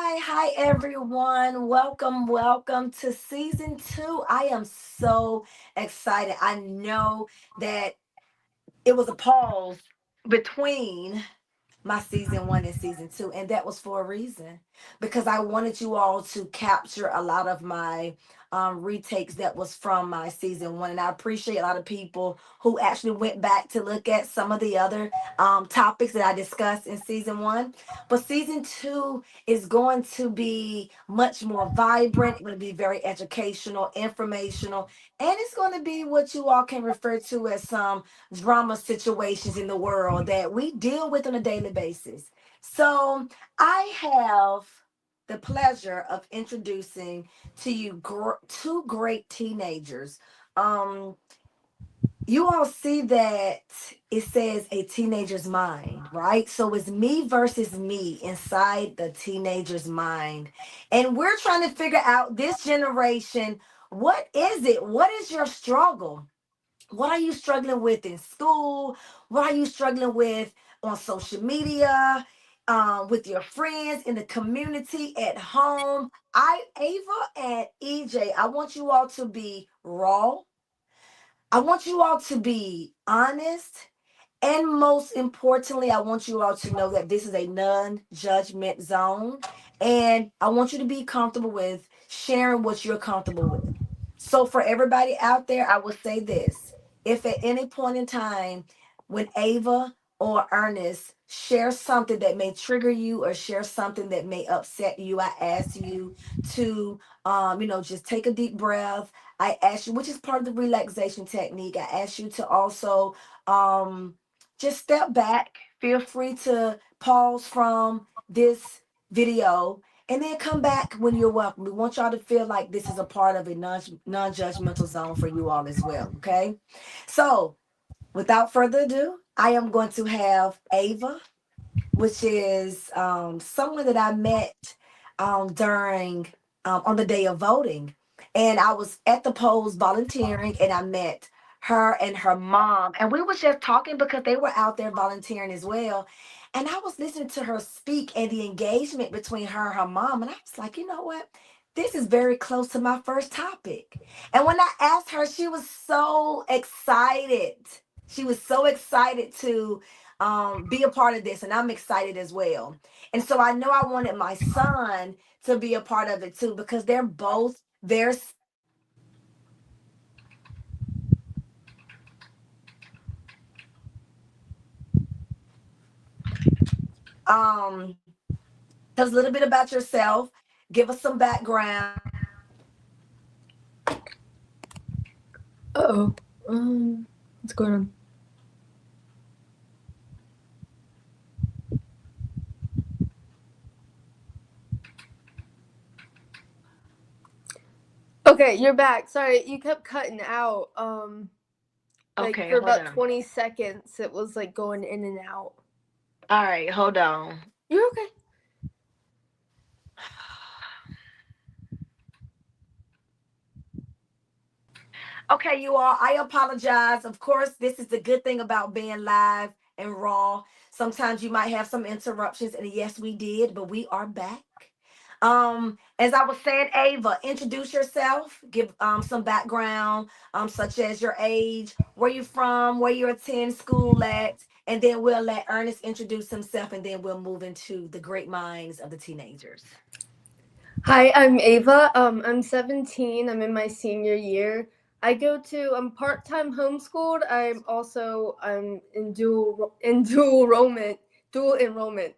Hi everyone. Welcome to season 2. I am so excited. I know that it was a pause between my season 1 and season 2, and that was for a reason, because I wanted you all to capture a lot of my retakes that was from my season 1. And I appreciate a lot of people who actually went back to look at some of the other topics that I discussed in season 1. But season 2 is going to be much more vibrant. It's going to be very educational, informational, and it's going to be what you all can refer to as some drama situations in the world that we deal with on a daily basis. So I have the pleasure of introducing to you two great teenagers. Um, you all see that it says a teenager's mind, right? So it's me versus me inside the teenager's mind. And we're trying to figure out this generation, what is it? What is your struggle? What are you struggling with in school? What are you struggling with on social media, with your friends, in the community, at home? Ava and EJ, I want you all to be raw. I want you all to be honest. And most importantly, I want you all to know that this is a non judgment zone. And I want you to be comfortable with sharing what you're comfortable with. So, for everybody out there, I will say this: if at any point in time, when Ava or Ernest share something that may trigger you or share something that may upset you, I ask you to, just take a deep breath. I ask you, which is part of the relaxation technique, I ask you to also, just step back. Feel free to pause from this video and then come back when you're welcome. We want y'all to feel like this is a part of a non-judgmental zone for you all as well. Okay. So without further ado, I am going to have Ava, which is someone that I met during on the day of voting. And I was at the polls volunteering, and I met her and her mom. And we were just talking because they were out there volunteering as well. And I was listening to her speak and the engagement between her and her mom. And I was like, you know what? This is very close to my first topic. And when I asked her, she was so excited. She was so excited to be a part of this, and I'm excited as well. And so I know I wanted my son to be a part of it too, because they're both very um tell us a little bit about yourself, give us some background. Oh, what's going on? Okay, you're back. Sorry, you kept cutting out. Like Okay, for hold about on. 20 seconds, it was like going in and out. All right, hold on. You're okay. Okay, you all, I apologize. Of course, this is the good thing about being live and raw. Sometimes you might have some interruptions, and yes, we did, but we are back. As I was saying, Ava, introduce yourself, give some background, such as your age, where you from, where you attend school at, and then we'll let Ernest introduce himself, and then we'll move into the great minds of the teenagers. Hi, I'm Ava. I'm 17. I'm in my senior year. I'm part-time homeschooled. I'm in dual enrollment.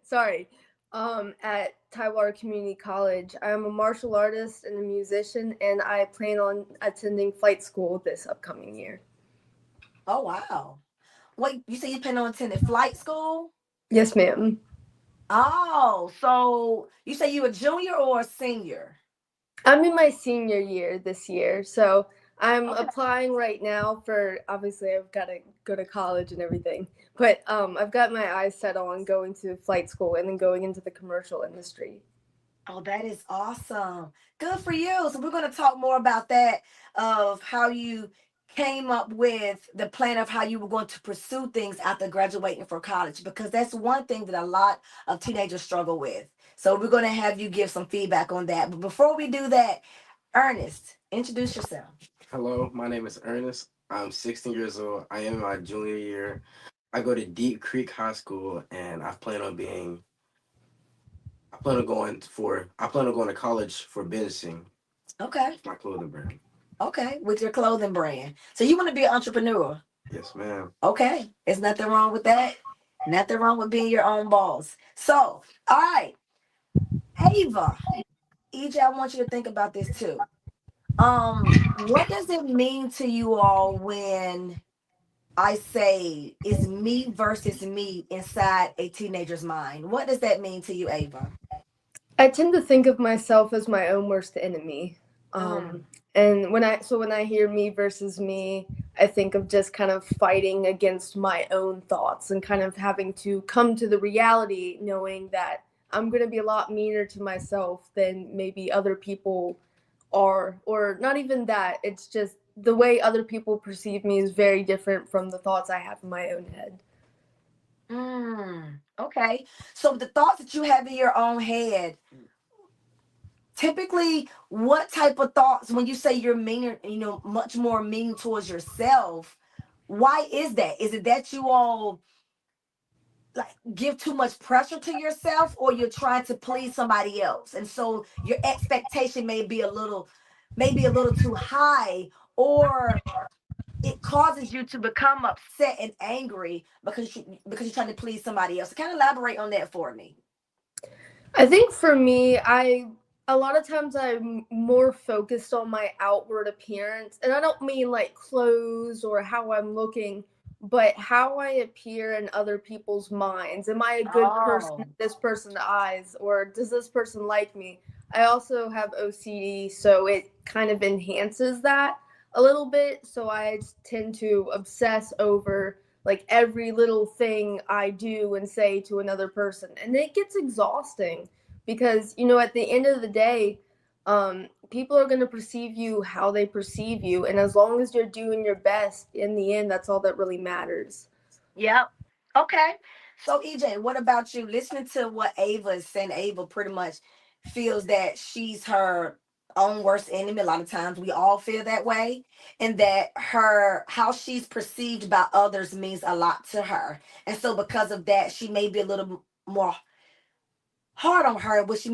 Sorry. At Tidewater Community College. I'm a martial artist and a musician, and I plan on attending flight school this upcoming year. Oh wow. Wait, you say you plan on attending flight school? Yes, ma'am. Oh, so you say you a junior or a senior? I'm in my senior year this year, so I'm Okay. applying right now for. Obviously, I've got to go to college and everything, but I've got my eyes set on going to flight school and then going into the commercial industry. Oh, that is awesome. Good for you. So we're going to talk more about that, of how you came up with the plan of how you were going to pursue things after graduating from college, because that's one thing that a lot of teenagers struggle with. So we're going to have you give some feedback on that. But before we do that, Ernest, introduce yourself. Hello, my name is Ernest. I'm 16 years old. I am in my junior year. I go to Deep Creek High School, and I plan on going to college for businessing Okay. my clothing brand. Okay. With your clothing brand. So you want to be an entrepreneur. Yes, ma'am. Okay. There's nothing wrong with that. Nothing wrong with being your own boss. So, all right. Ava, EJ, I want you to think about this too. What does it mean to you all when I say it's me versus me inside a teenager's mind? What does that mean to you, Ava? I tend to think of myself as my own worst enemy. Mm. And when I hear me versus me, I think of just kind of fighting against my own thoughts and kind of having to come to the reality knowing that I'm going to be a lot meaner to myself than maybe other people are, or not even that. It's just the way other people perceive me is very different from the thoughts I have in my own head. Okay. So the thoughts that you have in your own head, typically, what type of thoughts when you say you're meaner, much more mean towards yourself? Why is that? Is it that you all like give too much pressure to yourself, or you're trying to please somebody else, and so your expectation may be a little too high, or it causes you to become upset and angry because you're trying to please somebody else? Kind of elaborate on that for me. I think for me, I a lot of times I'm more focused on my outward appearance, and I don't mean like clothes or how I'm looking, but how I appear in other people's minds. Am I a good person in Oh, this person's eyes, or does this person like me? I also have OCD, so it kind of enhances that a little bit. So I tend to obsess over like every little thing I do and say to another person. And it gets exhausting because, at the end of the day, people are going to perceive you how they perceive you. And as long as you're doing your best, in the end, that's all that really matters. yep. Okay. So EJ, what about you? Listening to what Ava is saying, Ava pretty much feels that she's her own worst enemy. A lot of times we all feel that way. And that her how she's perceived by others means a lot to her. And so because of that, she may be a little more hard on her, which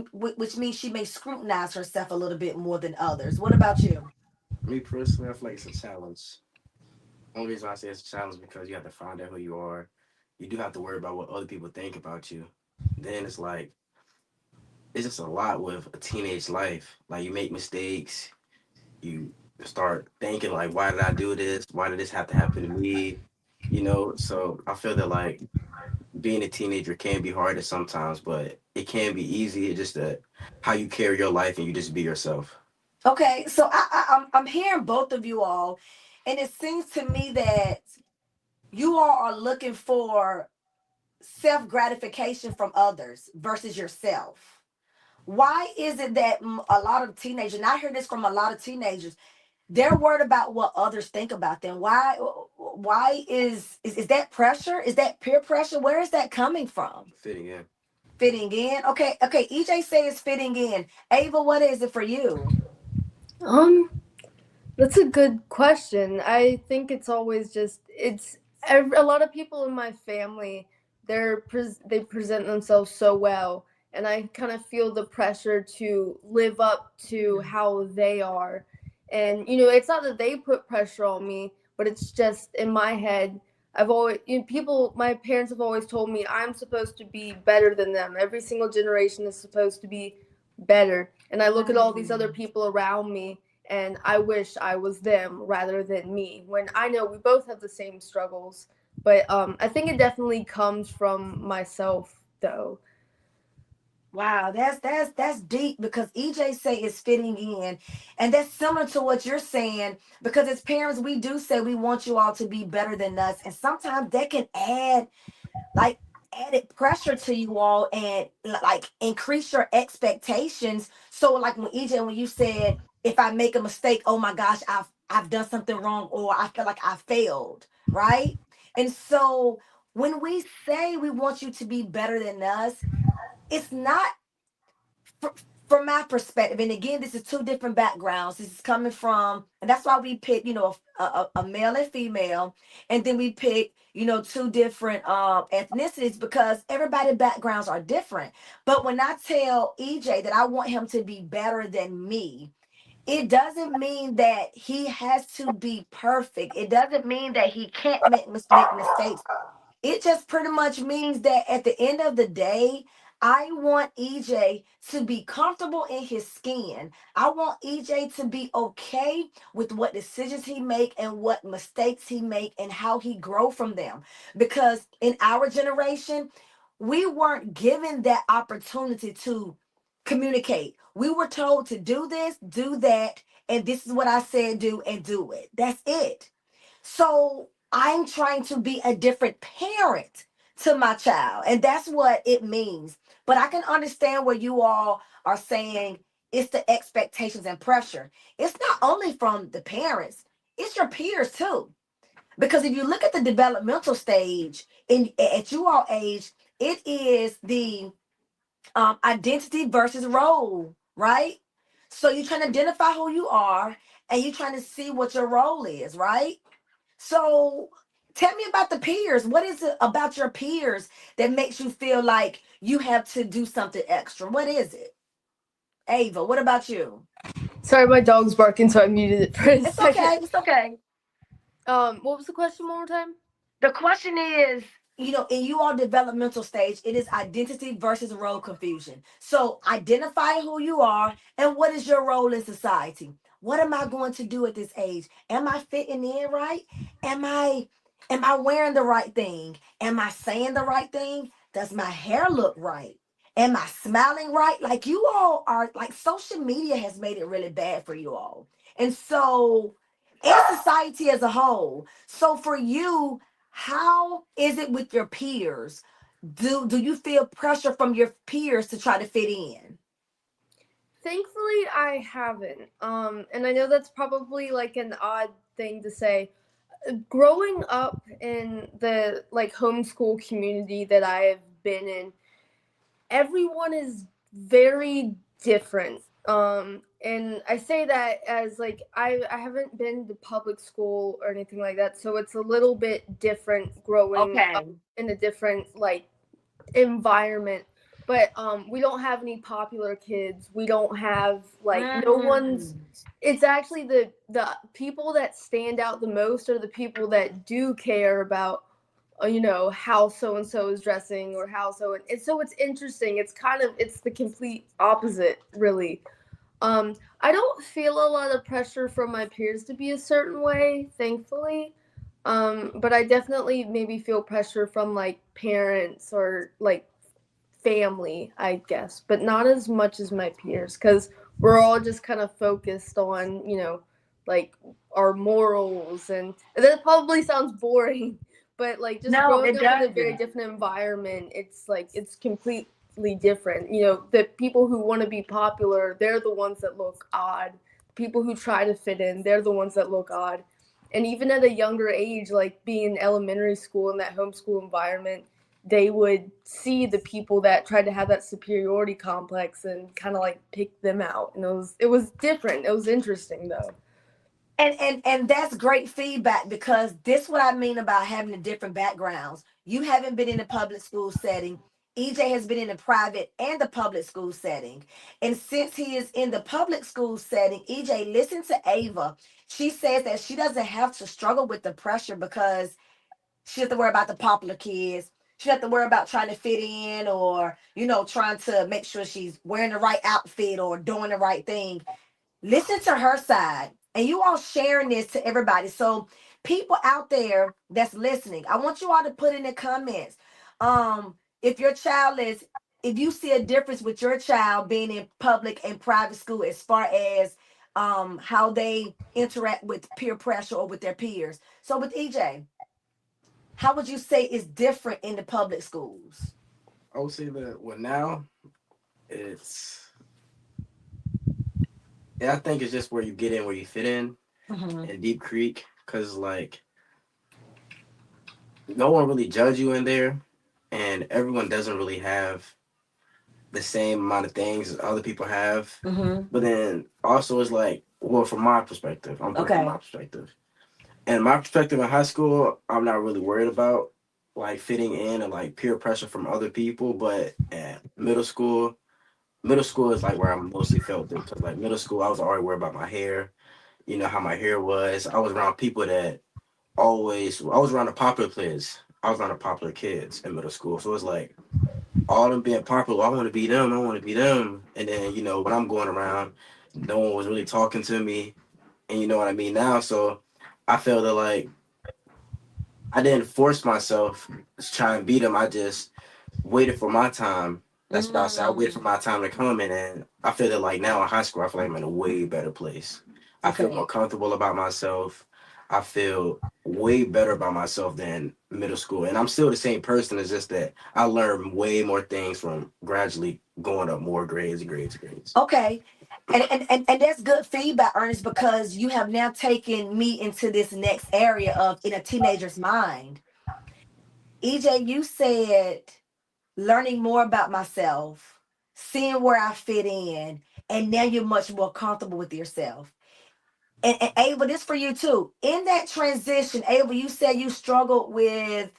means she may scrutinize herself a little bit more than others. What about you? Me personally, I feel like it's a challenge. Only reason I say it's a challenge because you have to find out who you are. You do have to worry about what other people think about you. Then it's like it's just a lot with a teenage life. Like you make mistakes, you start thinking like, why did I do this? Why did this have to happen to me? So I feel that like being a teenager can be hard at sometimes, but it can be easy. It's just that how you carry your life and you just be yourself. Okay, so I'm hearing both of you all, and it seems to me that you all are looking for self gratification from others versus yourself. Why is it that a lot of teenagers, and I hear this from a lot of teenagers, they're worried about what others think about them? Why is that pressure? Is that peer pressure? Where is that coming from? Fitting in. Fitting in. Okay, okay. EJ says fitting in. Ava, what is it for you? Um, That's a good question. I think it's always just a lot of people in my family. They present themselves so well, and I kind of feel the pressure to live up to how they are. And it's not that they put pressure on me, but it's just in my head. I've always people. My parents have always told me I'm supposed to be better than them. Every single generation is supposed to be better. And I look at all these other Mm. people around me and I wish I was them rather than me. When I know we both have the same struggles, but I think it definitely comes from myself, though. Wow, that's deep because EJ say it's fitting in, and that's similar to what you're saying. Because as parents, we do say we want you all to be better than us, and sometimes that can add like added pressure to you all and like increase your expectations. So like when EJ, when you said if I make a mistake, oh my gosh, I've done something wrong, or I feel like I failed, right? And so when we say we want you to be better than us, it's not. fr- from my perspective, and again, this is two different backgrounds. This is coming from, and that's why we pick, a male and female, and then we pick, two different ethnicities because everybody backgrounds are different. But when I tell EJ that I want him to be better than me, it doesn't mean that he has to be perfect. It doesn't mean that he can't make mistakes. It just pretty much means that at the end of the day, I want EJ to be comfortable in his skin. I want EJ to be okay with what decisions he make and what mistakes he make and how he grow from them. Because in our generation, we weren't given that opportunity to communicate. We were told to do this, do that, and this is what I said do and do it. That's it. So I'm trying to be a different parent to my child, and that's what it means. But I can understand where you all are saying it's the expectations and pressure. It's not only from the parents, it's your peers too. Because if you look at the developmental stage in at you all age, it is the identity versus role, right? So you're trying to identify who you are and you're trying to see what your role is, right? So tell me about the peers. What is it about your peers that makes you feel like you have to do something extra? What is it? Ava, what about you? Sorry, my dog's barking, so I muted it for a It's second. okay. It's okay. What was the question one more time? The question is, in you all developmental stage, it is identity versus role confusion. So identify who you are and what is your role in society. What am I going to do at this age? Am I fitting in right? Am I am I wearing the right thing? Am I saying the right thing? Does my hair look right? Am I smiling right? Like you all are like social media has made it really bad for you all. And so and society as a whole. So for you, how is it with your peers? Do you feel pressure from your peers to try to fit in? Thankfully, I haven't. And I know that's probably like an odd thing to say. Growing up in the like homeschool community that I've been in, everyone is very different. And I say that as like I haven't been to public school or anything like that, so it's a little bit different growing up Okay. in a different like environment. But we don't have any popular kids. We don't have like no one's. Mm. It's actually the people that stand out the most are the people that do care about how so and so is dressing or how so and so it's interesting. It's kind of it's the complete opposite, really. I don't feel a lot of pressure from my peers to be a certain way, thankfully. But I definitely maybe feel pressure from like parents or like family, I guess, but not as much as my peers because we're all just kind of focused on, like our morals. And that probably sounds boring, but like just No, growing it up in a very doesn't. different environment, it's like it's completely different. The people who want to be popular, they're the ones that look odd. People who try to fit in, they're the ones that look odd. And even at a younger age, like being in elementary school in that homeschool environment, they would see the people that tried to have that superiority complex and kind of like pick them out. And it was different. It was interesting though. And that's great feedback because this what I mean about having the different backgrounds. You haven't been in a public school setting. EJ has been in a private and the public school setting. And since he is in the public school setting, EJ, listen to Ava. She says that she doesn't have to struggle with the pressure because she has to worry about the popular kids. She has to worry about trying to fit in or, trying to make sure she's wearing the right outfit or doing the right thing. Listen to her side and you all sharing this to everybody. So people out there that's listening, I want you all to put in the comments. If your child is if you see a difference with your child being in public and private school as far as how they interact with peer pressure or with their peers. So with EJ, how would you say it's different in the public schools? I would say that well now it's and I think it's just where you get in where you fit Mm-hmm. in Deep Creek because like no one really judge you in there and everyone doesn't really have the same amount of things as other people have. Mm-hmm. But then also it's like, well, from my perspective, I'm putting from Okay. my perspective. And my perspective in high school, I'm not really worried about like fitting in and like peer pressure from other people. But at middle school is like where I mostly felt it because like middle school, I was already worried about my hair. You know how my hair was. I was around people that I was around the popular kids. I was around the popular kids in middle school. So it's like all them being popular. I want to be them. I want to be them. And then when I'm going around, no one was really talking to me, and you know what I mean now. So I feel that like I didn't force myself to try and beat them. I just waited for my time. That's what I said. I waited for Mm. my time to come, and then I feel that like now in high school, I feel like I'm in a way better place. I feel more Okay. comfortable about myself. I feel way better about myself than middle school, and I'm still the same person. It's just that I learned way more things from gradually going up more grades and grades and grades. Okay. And that's good feedback, Ernest, because you have now taken me into this next area of in a teenager's mind. EJ, you said learning more about myself, seeing where I fit in, and now you're much more comfortable with yourself. And Ava, this for you too. In that transition, Ava, you said you struggled with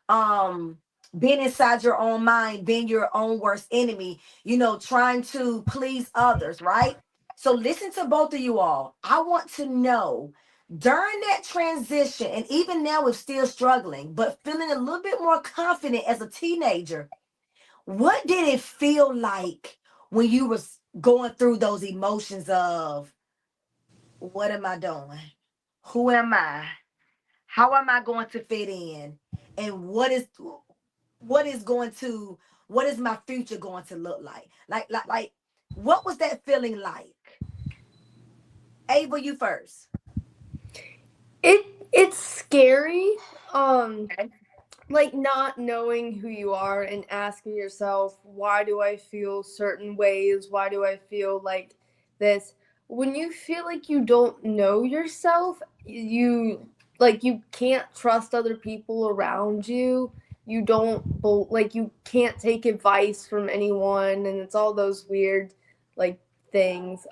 um being inside your own mind, being your own worst enemy, trying to please others, right? So listen to both of you all. I want to know during that transition, and even now with still struggling, but feeling a little bit more confident as a teenager, what did it feel like when you was going through those emotions of what am I doing? Who am I? How am I going to fit in? And what is going to what is my future going to look like? Like what was that feeling like? Ava, you first. It it's scary. Um Okay. like not knowing who you are and asking yourself, why do I feel certain ways? Why do I feel like this? When you feel like you don't know yourself, you can't trust other people around you. You don't like you can't take advice from anyone, and it's all those weird like things.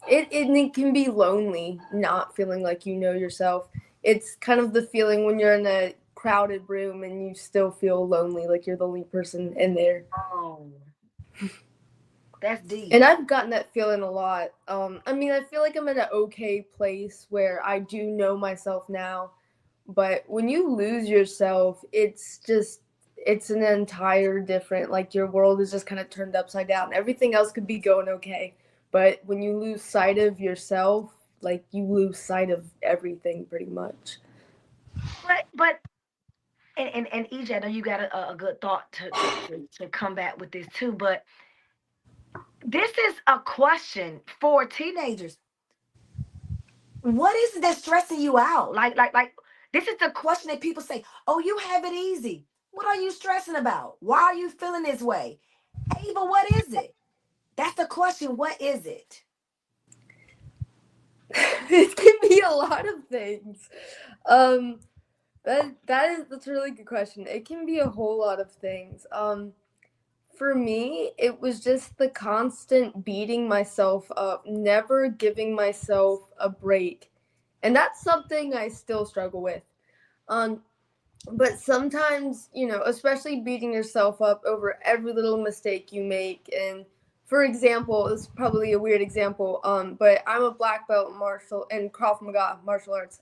It can be lonely not feeling like you know yourself. It's kind of the feeling when you're in a crowded room and you still feel lonely, like you're the only person in there. Oh, that's And deep. I've gotten that feeling a lot. I mean, I feel like I'm in an okay place where I do know myself now, but when you lose yourself, it's an entire different, like your world is just kind of turned upside down. Everything else could be going okay, but when you lose sight of yourself, like you lose sight of everything pretty much. But and EJ, I know you got a good thought to come back with this too, but this is a question for teenagers. What is it that's stressing you out? Like this is the question that people say, oh, you have it easy. What are you stressing about? Why are you feeling this way? Ava, what is it? That's the question. What is it? It can be a lot of things. Um, that's a really good question. It can be a whole lot of things. For me, it was just the constant beating myself up, never giving myself a break, and that's something I still struggle with. Um, but sometimes, especially beating yourself up over every little mistake you make. And for example, this is probably a weird example, but I'm a black belt martial in Krav Maga martial arts.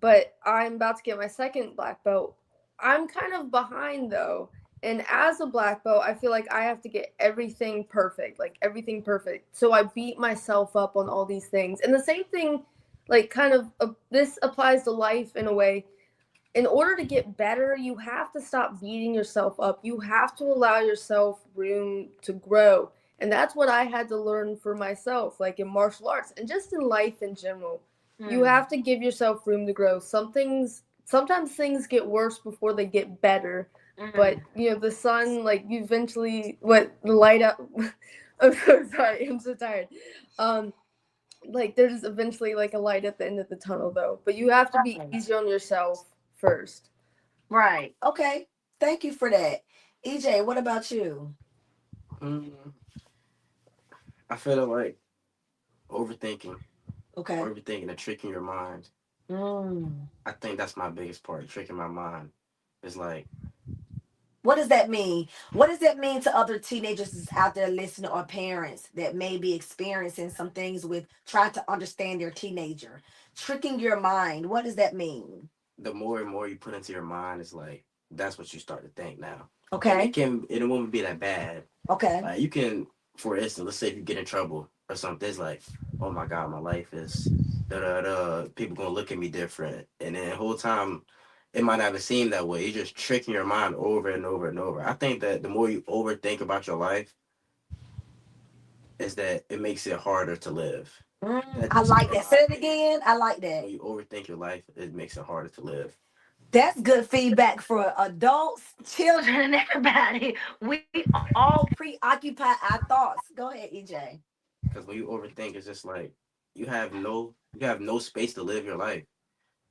But I'm about to get my second black belt. I'm kind of behind though. And as a black belt, I feel like I have to get everything perfect, like everything perfect. So I beat myself up on all these things. And the same thing, like, kind of, this applies to life in a way. In order to get better, you have to stop beating yourself up. You have to allow yourself room to grow. And that's what I had to learn for myself, like in martial arts and just in life in general. You Hmm. have to give yourself room to grow. Sometimes things get worse before they get better. But, Mm. the sun, like, you eventually, what, the light up. I'm so sorry. I'm so tired. Um, like, there's eventually, like, a light at the end of the tunnel, though. But you have to be Right. easy on yourself first. Right. Okay. Thank you for that. EJ, what about you? Mm, I feel like overthinking, Okay. overthinking and tricking your mind. Mm. I think that's my biggest part, tricking my mind. It's like What does that mean? What does that mean to other teenagers that's out there listening or parents that may be experiencing some things with trying to understand their teenager? Tricking your mind. What does that mean? the more and more you put into your mind, it's like that's what you start to think now. And Okay. it won't be that bad. Okay. Like you can, for instance, let's say if you get in trouble or something, it's like, oh my god, my life is da da da. People gonna look at me different, and then the whole time, it might not even seem that way. You're just tricking your mind over and over and over. I think that the more you overthink about your life, is that it makes it harder to live. I That's like just that. my Say it opinion. again. I like that. When you overthink your life, it makes it harder to live. That's good feedback for adults, children, and everybody. We all preoccupy our thoughts. Go ahead, EJ. Because when you overthink, it's just like you have no space to live your life.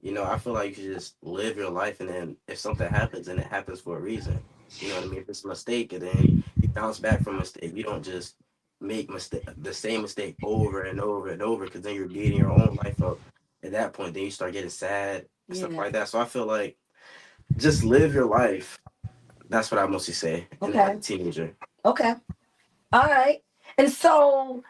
You know, I feel like you should just live your life, and then if something happens, and it happens for a reason. You know what I mean? If it's a mistake, and then you bounce back from a mistake. You don't just make the same mistake over and over and over, because then you're beating your own life up. At that point, then you start getting sad and stuff Yeah. like that. So I feel like just live your life. That's what I mostly say. And as a Okay. teenager, Okay. All right. And so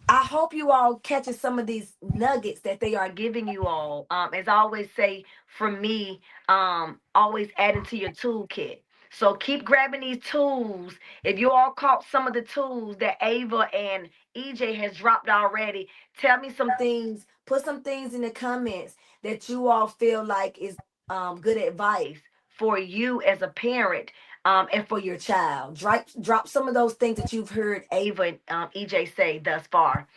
I hope you all catching some of these nuggets that they are giving you all. As I always say, for me, always adding to your toolkit. So keep grabbing these tools. If you all caught some of the tools that Ava and EJ has dropped already, tell me some things. Put some things in the comments that you all feel like is good advice for you as a parent, and for your child. Drop some of those things that you've heard Ava and EJ say thus far.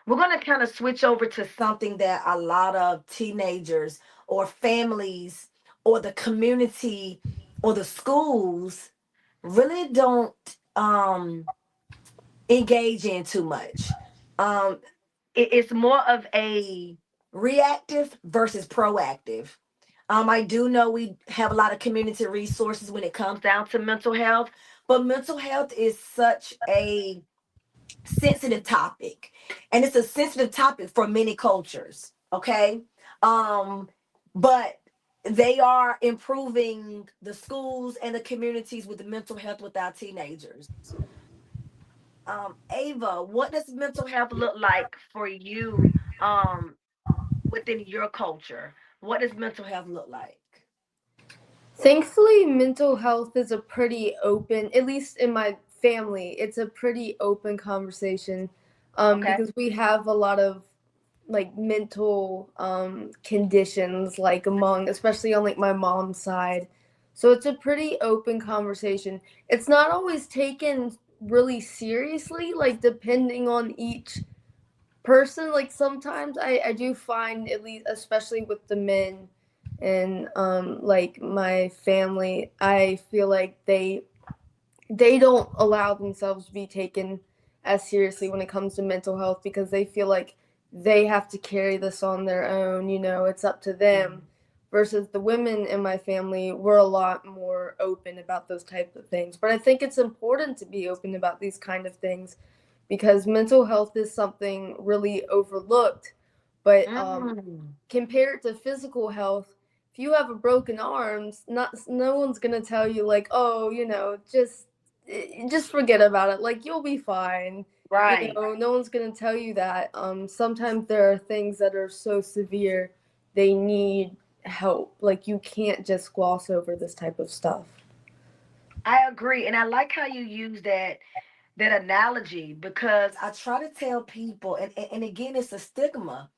We're going to kind of switch over to something that a lot of teenagers or families or the community or the schools really don't engage in too much. Um, it's more of a reactive versus proactive. I do know we have a lot of community resources when it comes down to mental health, but mental health is such a sensitive topic, and it's a sensitive topic for many cultures. Okay, um, but they are improving the schools and the communities with the mental health with our teenagers. Ava, what does mental health look like for you within your culture? What does mental health look like? Thankfully, mental health is a pretty open, at least in my family, it's a pretty open conversation, Okay. because we have a lot of like mental conditions, like among, especially on like my mom's side. So it's a pretty open conversation. It's not always taken really seriously, like depending on each person. Like sometimes I do find, at least especially with the men and like my family, I feel like they don't allow themselves to be taken as seriously when it comes to mental health, because they feel like they have to carry this on their own, it's up to them. Versus the women in my family, we're a lot more open about those types of things. But I think it's important to be open about these kind of things, because mental health is something really overlooked. But Mm, compared to physical health, if you have a broken arm, not no one's gonna tell you like, oh, just forget about it. Like you'll be fine. right. No one's gonna tell you that. Sometimes there are things that are so severe they need help. Like you can't just gloss over this type of stuff. I agree, and I like how you use that analogy because I try to tell people, and again, it's a stigma.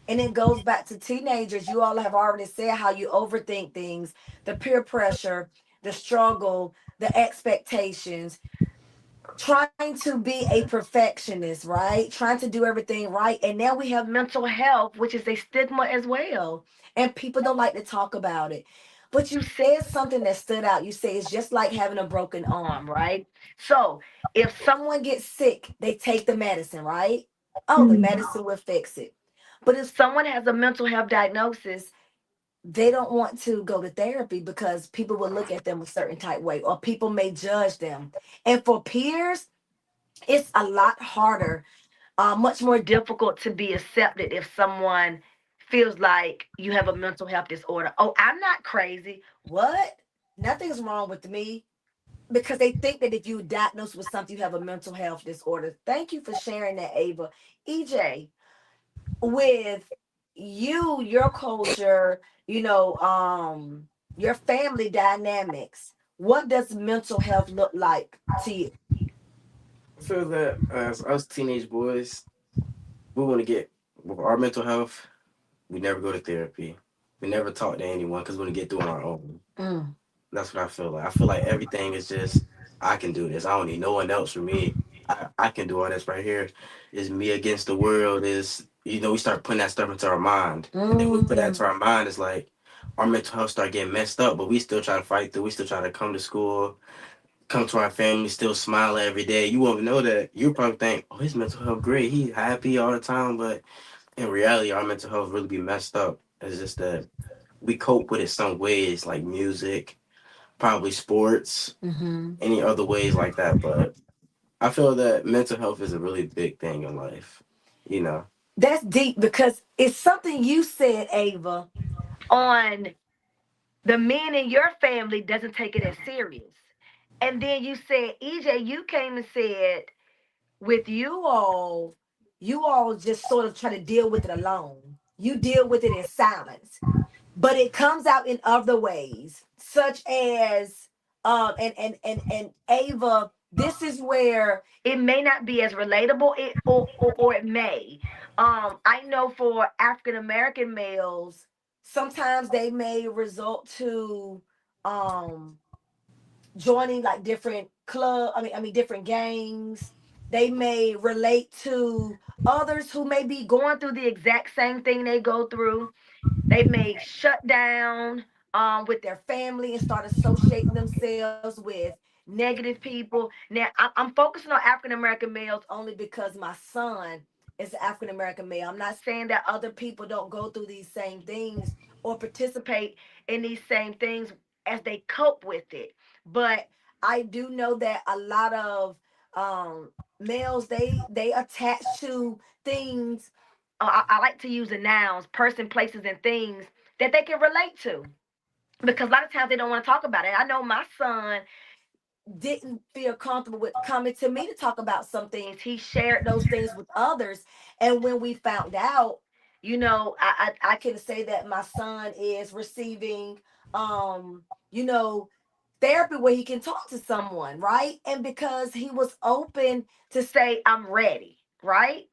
And it goes back to teenagers. You all have already said how you overthink things, the peer pressure, the struggle, the expectations, trying to be a perfectionist, right? Trying to do everything right. And now we have mental health, which is a stigma as well. And people don't like to talk about it. But you said something that stood out. You say it's just like having a broken arm, right? So if someone gets sick, they take the medicine, right? Oh, the Mhm. medicine will fix it. But if someone has a mental health diagnosis, they don't want to go to therapy because people will look at them a certain type way, or people may judge them. And for peers, it's a lot harder, much more difficult to be accepted if someone feels like you have a mental health disorder. Oh, I'm not crazy. What? Nothing's wrong with me. Because they think that if you diagnosed with something, you have a mental health disorder. Thank you for sharing that, Ava. EJ, with you, your culture, your family dynamics, what does mental health look like to you? I feel that as us teenage boys, we want to get with our mental health. We never go to therapy. We never talk to anyone because we want to get through on our own. Mm, That's what I feel like. I feel like everything is just I can do this. I don't need no one else for me. I can do all this right here. Is me against the world. Is we start putting that stuff into our mind, and then we put that mm, into our mind. It's like our mental health start getting messed up, but we still try to fight through. We still try to come to school, come to our family, still smile every day. You won't know that. You probably think, oh, his mental health great. He's happy all the time, but in reality, our mental health really be messed up. It's just that we cope with it some ways, like music, probably sports, mm-hmm. any other ways like that. But I feel that mental health is a really big thing in life. You know, That's deep because it's something you said, Ava, on the men in your family doesn't take it as serious. And then you said, EJ, you came and said, with you all just sort of try to deal with it alone. You deal with it in silence, but it comes out in other ways, such as and Ava. This is where it may not be as relatable, or it may. I know for African American males, sometimes they may result to um joining like different club, different gangs. They may relate to others who may be going through the exact same thing they go through. They may shut down with their family and start associating themselves with negative people. Now, I'm focusing on African American males only because my son is an African American male. I'm not saying that other people don't go through these same things or participate in these same things as they cope with it. But I do know that a lot of males, they attach to things. I like to use the nouns, person, places, and things that they can relate to. Because a lot of times they don't want to talk about it. I know my son didn't feel comfortable with coming to me to talk about some things. He shared those things with others. And when we found out, I can say that my son is receiving um, you know, therapy where he can talk to someone, right? And because he was open to say, I'm ready, right?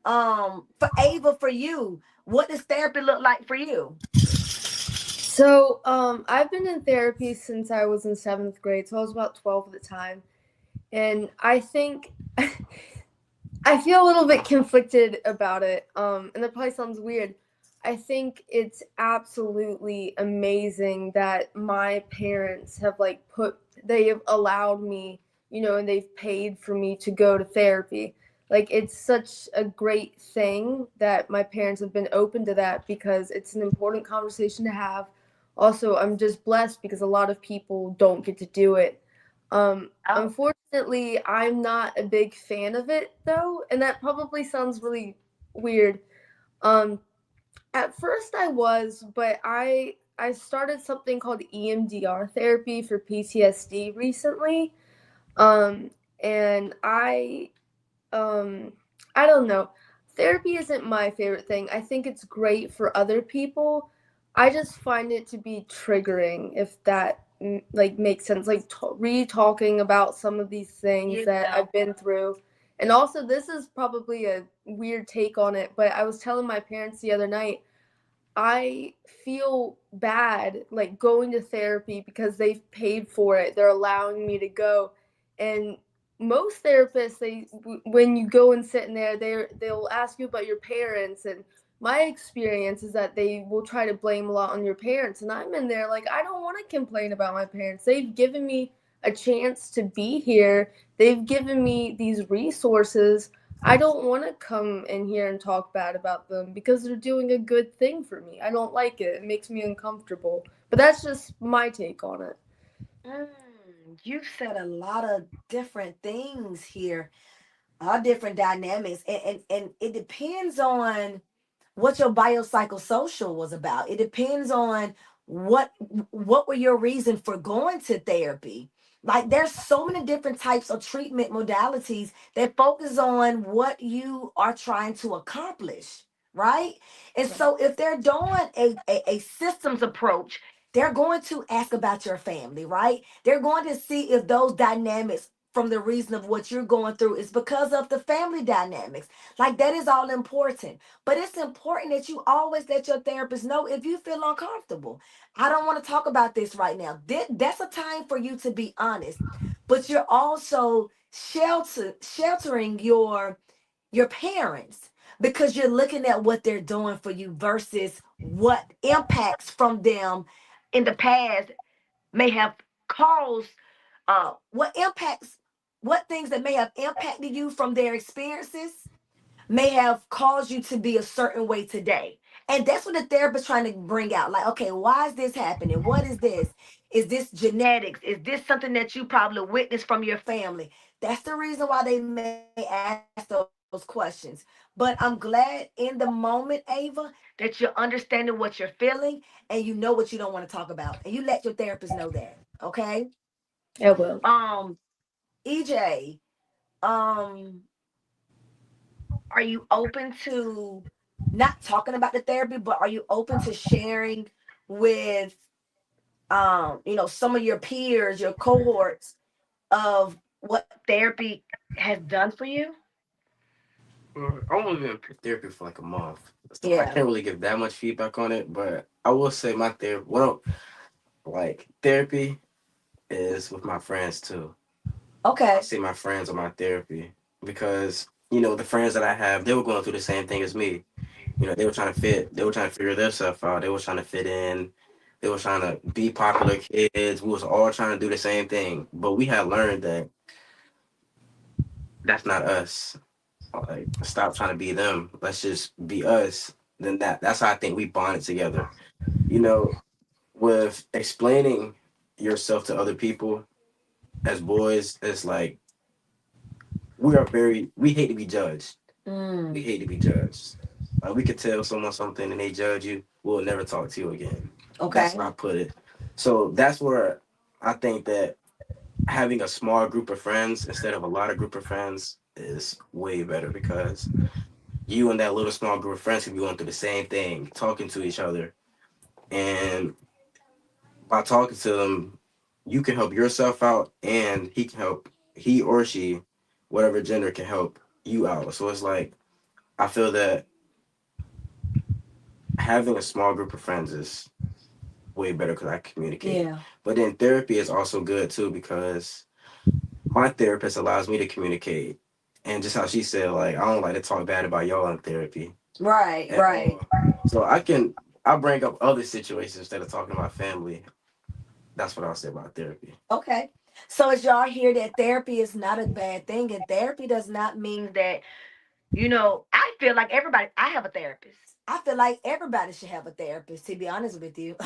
For Ava, for you, what does therapy look like for you? So, I've been in therapy since I was in seventh grade, so I was about 12 at the time. And I think I feel a little bit conflicted about it. And that probably sounds weird. I think it's absolutely amazing that my parents have they have allowed me, and they've paid for me to go to therapy. Like, it's such a great thing that my parents have been open to that because it's an important conversation to have. Also, I'm just blessed because a lot of people don't get to do it. Oh, Unfortunately, I'm not a big fan of it though, and that probably sounds really weird. Um, at first I was, but I started something called EMDR therapy for PTSD recently. Um, and um I don't know. Therapy isn't my favorite thing. I think it's great for other people. I just find it to be triggering if that makes sense, like re-talking about some of these things that yeah. I've been through. And also, this is probably a weird take on it, but I was telling my parents the other night, I feel bad like going to therapy because they've paid for it. They're allowing me to go. And most therapists, when you go and sit in there, they'll ask you about your parents, and my experience is that they will try to blame a lot on your parents, and I'm in there like I don't want to complain about my parents. They've given me a chance to be here. They've given me these resources. I don't want to come in here and talk bad about them because they're doing a good thing for me. I don't like it. It makes me uncomfortable. But that's just my take on it. Mm, you've said a lot of different things here, all different dynamics, and it depends on what your biopsychosocial was about. It depends on what what were your reason for going to therapy. Like there's so many different types of treatment modalities that focus on what you are trying to accomplish, right? And so if they're doing a systems approach, they're going to ask about your family, right? They're going to see if those dynamics from the reason of what you're going through is because of the family dynamics. Like that is all important. But it's important that you always let your therapist know if you feel uncomfortable. I don't want to talk about this right now. That's a time for you to be honest. But you're also sheltering your parents because you're looking at what they're doing for you versus what impacts from them in the past may have caused what impacts what things that may have impacted you from their experiences may have caused you to be a certain way today. And that's what the therapist trying to bring out. Like, okay, why is this happening? What is this? Is this genetics? Is this something that you probably witnessed from your family? That's the reason why they may ask those questions. But I'm glad in the moment, Ava, that you're understanding what you're feeling and you know what you don't want to talk about. And you let your therapist know that. Okay. I will. EJ, um, are you open to not talking about the therapy, but are you open to sharing with some of your peers, your cohorts of what therapy has done for you? I only been in therapy for like a month, so I Yeah. can't really give that much feedback on it. But I will say my therapy, well, like therapy is with my friends too. I Okay. see my friends are my therapy because the friends that I have, they were going through the same thing as me. They were trying to fit, they were trying to figure their stuff out. They were trying to fit in. They were trying to be popular kids. We was all trying to do the same thing, but we had learned that that's not us. Like, stop trying to be them. Let's just be us. Then that's how I think we bonded together. You know, with explaining yourself to other people as boys, it's like we hate to be judged. We Mm, hate to be judged. Like we could tell someone something and they judge you, we'll never talk to you again. That's okay. where I put it. So that's where I think that having a small group of friends instead of a lot of group of friends is way better because you and that little small group of friends can be going through the same thing, talking to each other. And by talking to them, you can help yourself out and he or she, whatever gender, can help you out. So it's like I feel that having a small group of friends is way better because I communicate. Yeah. But then therapy is also good too because my therapist allows me to communicate. And just how she said, like, I don't like to talk bad about y'all in therapy Right, at right. all. So I bring up other situations instead of talking about family. That's what I'll say about therapy. Okay. So as y'all hear that therapy is not a bad thing, and therapy does not mean that I feel like I have a therapist. I feel like everybody should have a therapist, to be honest with you.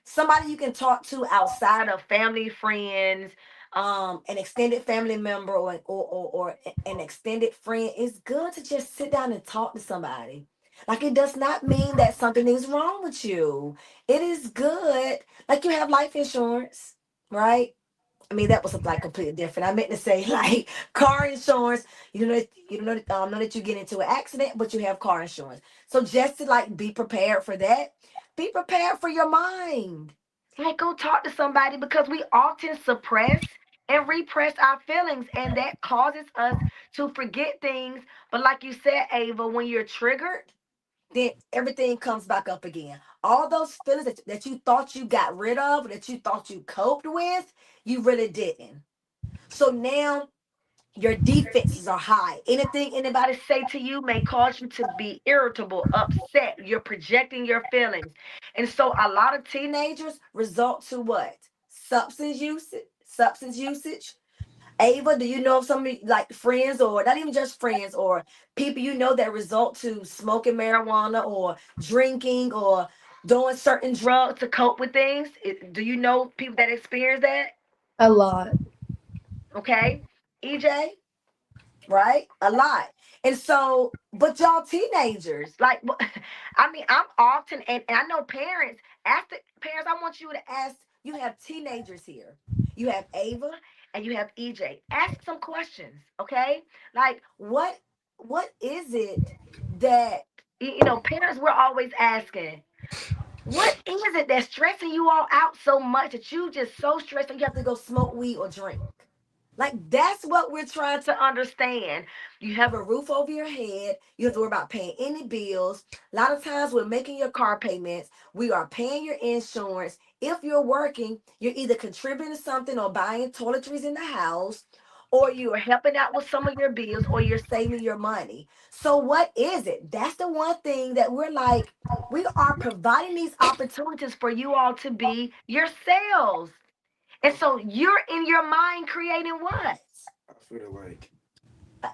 Somebody you can talk to outside of family, friends, an extended family member, or an extended friend. It's good to just sit down and talk to somebody. Like it does not mean that something is wrong with you. It is good. Like you have life insurance, right? I mean, that was like completely different. I meant to say like car insurance. Know that you get into an accident, but you have car insurance. So just to like be prepared for that, be prepared for your mind. Like go talk to somebody because we often suppress and repress our feelings, and that causes us to forget things. But like you said, Ava, when you're triggered, then everything comes back up again. All those feelings that you thought you got rid of, that you thought you coped with, you really didn't. So now your defenses are high. Anything anybody say to you may cause you to be irritable, upset. You're projecting your feelings. And so a lot of teenagers result to what? Substance usage, Ava, do you know of some like friends or not even just friends or people you know that result to smoking marijuana or drinking or doing certain drugs to cope with things? Do you know people that experience that? A lot. Okay. EJ? Right? A lot. And so, but y'all teenagers, like, I mean, I'm often, and I know parents, ask the parents, I want you to ask, you have teenagers here. You have Ava and you have EJ. Ask some questions, okay? Like, what is it that, parents, we're always asking, what is it that's stressing you all out so much that you just so stressed that you have to go smoke weed or drink? Like that's what we're trying to understand. You have a roof over your head. You have to worry about paying any bills. A lot of times we're making your car payments. We are paying your insurance. If you're working, you're either contributing to something or buying toiletries in the house, or you are helping out with some of your bills, or you're saving your money. So what is it? That's the one thing that we're like, we are providing these opportunities for you all to be yourselves. And I, so you're in your mind creating what? I feel like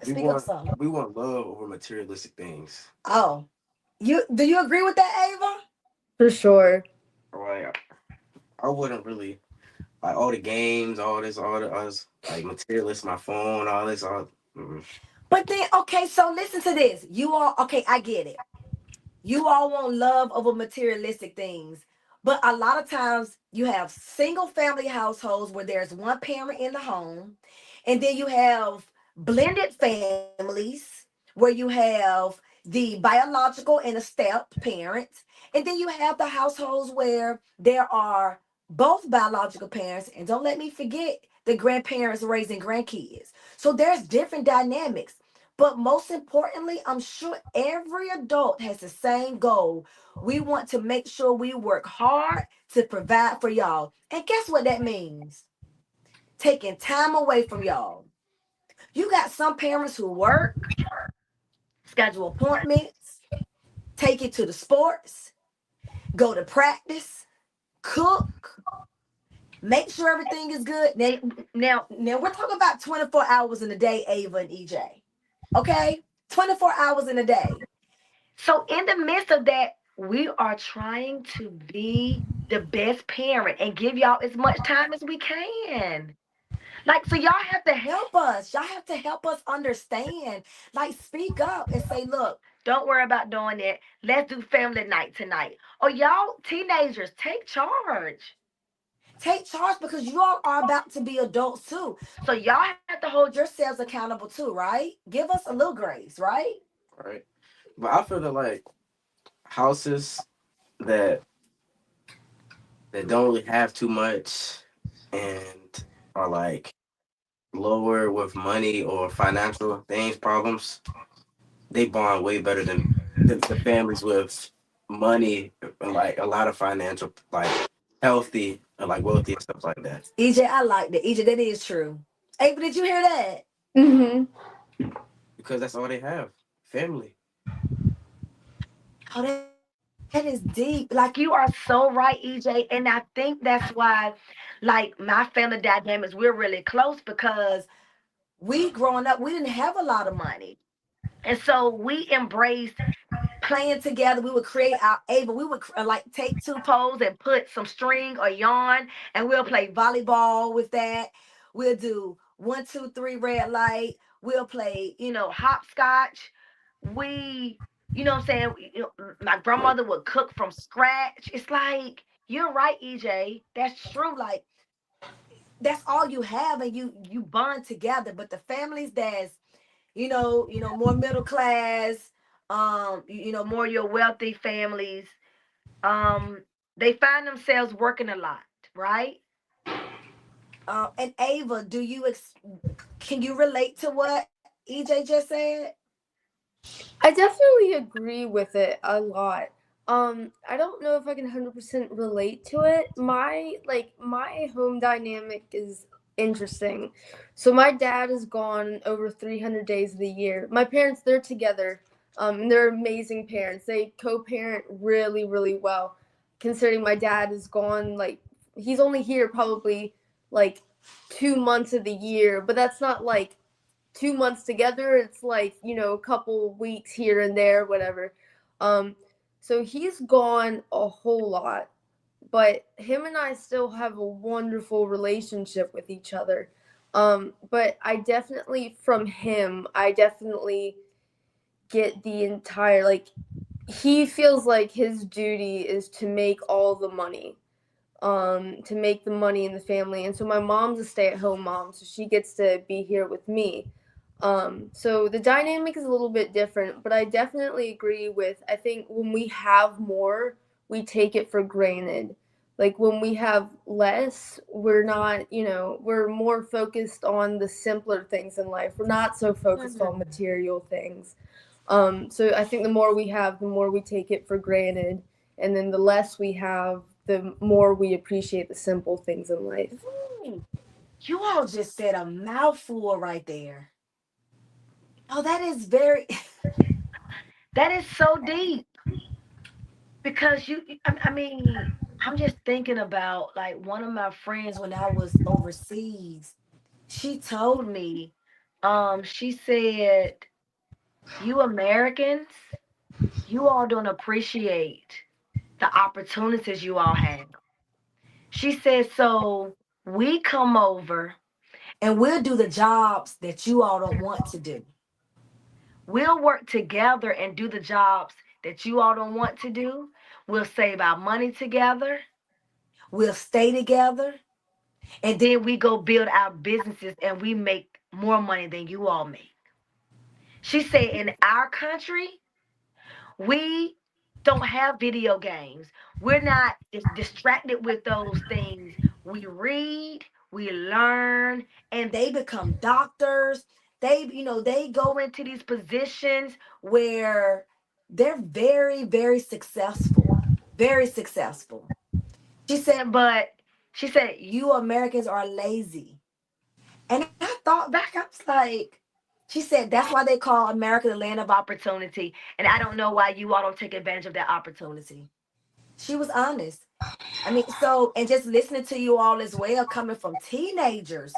we Speak up want some. we want love over materialistic things. Oh, you do you agree with that, Ava? For sure. Like I wouldn't really like all the games, all this, like materialist, my phone, all this, all. Mm. But then, okay, so listen to this. You all, okay, I get it. You all want love over materialistic things. But a lot of times you have single family households where there's one parent in the home, and then you have blended families where you have the biological and a step parent, and then you have the households where there are both biological parents, and don't let me forget the grandparents raising grandkids. So there's different dynamics. But most importantly, I'm sure every adult has the same goal. We want to make sure we work hard to provide for y'all. And guess what that means? Taking time away from y'all. You got some parents who work, schedule appointments, take you to the sports, go to practice, cook, make sure everything is good. Now we're talking about 24 hours in a day, Ava and EJ. Okay? 24 hours in a day. So in the midst of that, we are trying to be the best parent and give y'all as much time as we can. Like, so y'all have to help us. Y'all have to help us understand. Like, speak up and say, look, don't worry about doing it. Let's do family night tonight. Or y'all teenagers, take charge. Take charge because you all are about to be adults too. So y'all have to hold yourselves accountable too, right? Give us a little grace, right? Right. But I feel that like houses that don't really have too much and are like lower with money or financial things problems, they bond way better than the families with money and like a lot of financial like healthy and like wealthy and stuff like that. EJ, I like that. EJ, that is true. Hey, but did you hear that? Mhm. Because that's all they have. Family. Oh, that is deep. Like you are so right, EJ. And I think that's why, like my family dynamics, we're really close because we growing up, we didn't have a lot of money. And so we embraced playing together. We would create our Ava. We would like take two poles and put some string or yarn, and we'll play volleyball with that. We'll do 1, 2, 3 red light. We'll play, hopscotch. We, what I'm saying, my grandmother would cook from scratch. It's like you're right, EJ. That's true. Like that's all you have, and you bond together. But the families that's more middle class, more your wealthy families, um, they find themselves working a lot, right? And Ava, can you relate to what EJ just said? I definitely agree with it a lot. I don't know if I can 100% relate to it. My home dynamic is interesting. So my dad is gone over 300 days of the year. My parents, they're together. And they're amazing parents. They co-parent really, really well. Considering my dad is gone, like he's only here probably like 2 months of the year, but that's not like 2 months together. It's like, a couple weeks here and there, whatever. Um, so he's gone a whole lot, but him and I still have a wonderful relationship with each other. But I definitely, from him, I definitely get the entire, like, he feels like his duty is to make all the money, to make the money in the family. And so my mom's a stay-at-home mom, so she gets to be here with me. So the dynamic is a little bit different, but I definitely agree with, I think when we have more, we take it for granted. Like when we have less, we're not, we're more focused on the simpler things in life. We're not so focused on Mhm. material things. So I think the more we have, the more we take it for granted, and then the less we have, the more we appreciate the simple things in life. Ooh, you all just said a mouthful right there. Oh, that is very, that is so deep because I mean, I'm just thinking about like one of my friends when I was overseas. She told me, she said, you Americans, you all don't appreciate the opportunities you all have. She said, so we come over and we'll do the jobs that you all don't want to do. We'll work together and do the jobs that you all don't want to do. We'll save our money together. We'll stay together. And then we go build our businesses and we make more money than you all make. She said, in our country, we don't have video games. We're not distracted with those things. We read, we learn, and they become doctors. They go into these positions where they're very, very successful. Very successful. But she said, you Americans are lazy. And I thought back, I was like, she said, that's why they call America the land of opportunity. And I don't know why you all don't take advantage of that opportunity. She was honest. I mean, so, and just listening to you all as well, coming from teenagers,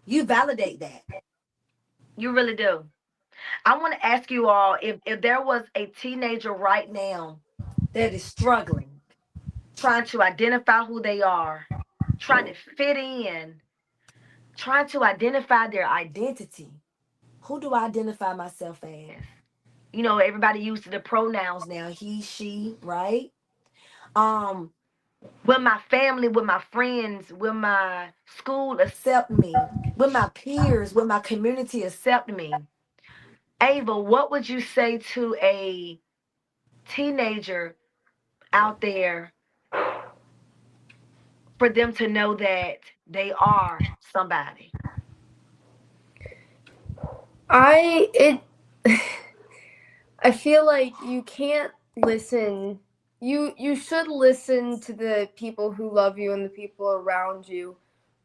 you validate that. You really do. I want to ask you all if there was a teenager right now that is struggling, trying to identify who they are, trying to fit in, trying to identify their identity. Who do I identify myself as? Everybody used to the pronouns now, he, she, right? Um, will my family, will my friends, will my school accept me? Will my peers, will my community accept me? Ava, what would you say to a teenager out there for them to know that they are somebody? I it I feel like you can't listen. You should listen to the people who love you and the people around you,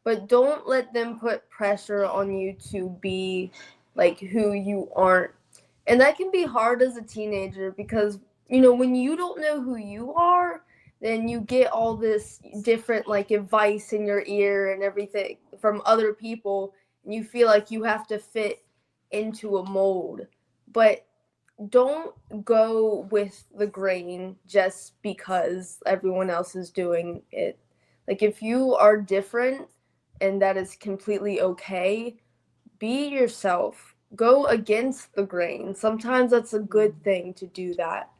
but don't let them put pressure on you to be like who you aren't. And that can be hard as a teenager because when you don't know who you are, then you get all this different like advice in your ear and everything from other people, and you feel like you have to fit into a mold. But don't go with the grain just because everyone else is doing it. Like if you are different and that is completely okay, be yourself. Go against the grain. Sometimes that's a good thing to do that.